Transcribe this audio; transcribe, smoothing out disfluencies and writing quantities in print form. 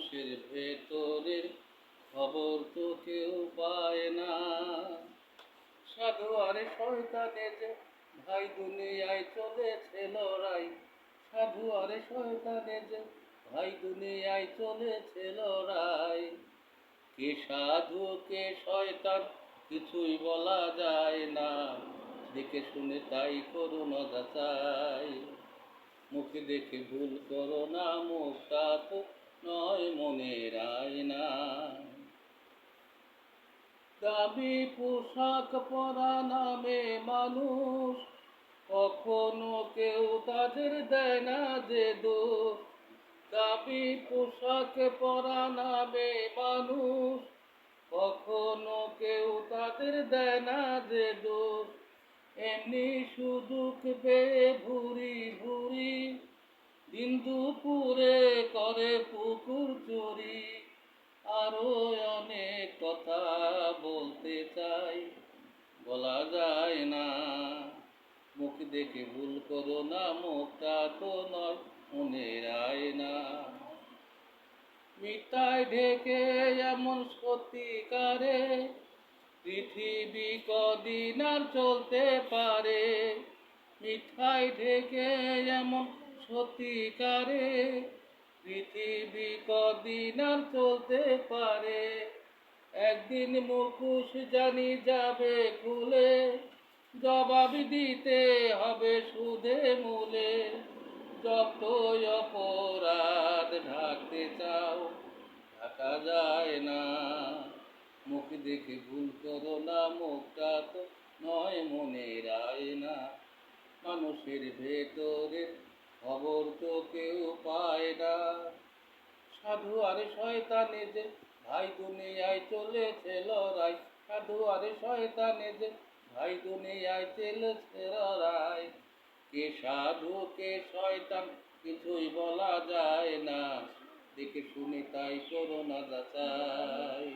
মানুষের ভেতরের খবর তো কেউ পায় না। সাধু আরে শয়তানে যে ভাই দুনিয়ায় চলেছে লড়াই। সাধু আরে শয়তানে যে ভাই দুনিয়ায় চলেছে লড়াই। কে সাধু কে শয়তান কিছুই বলা যায় না। দেখে শুনে তাই করো না যাচাই। মুখে দেখে ভুল করো না, মুখটা তো নয় মনের আয়না। দামি পোশাক পরা নামে মানুষ কখনো কেউ তাদের দেয় না যে দোষ। দামি পোশাক পরা নামে মানুষ কখনো কেউ তাদের দেয় না যে দোষ। এমনি সুযোগ পেয়ে ভুরি ভুরি দিন দুপুরে করে পুকুর চুরি। আরো অনেক কথা বলতে চাই, বলা যায় না। মুখ দেখে ভুল করো না, মুখটা তো নয় মনের আয়না। মিথ্যায় ঢেকে এমন সত্যিকারে পৃথিবী কদিন আর চলতে পারে। মিথ্যায় ঢেকে এমন সত্যিকারে পৃথিবী কদিন আর চলতে পারে। একদিন মুখোশ জানি যাবে খুলে, জবাব দিতে হবে সুদে মূলে। যত অপরাধ ঢাকতে চাও ঢাকা যায় না। মুখ দেখে ভুল করো না, মুখটা তো নয় মনের আয়না। মানুষের ভেতরে খবর তো কেউ পায় না। সাধু আরে শয়তানে যে ভাই দুনিয়ায় চলেছে লড়াই। সাধু আরে শয়তানে যে ভাই দুনিয়ায় চলেছে লড়াই। কে সাধু কে শয়তান কিছুই বলা যায় না। দেখে শুনে তাই করো না যাচাই।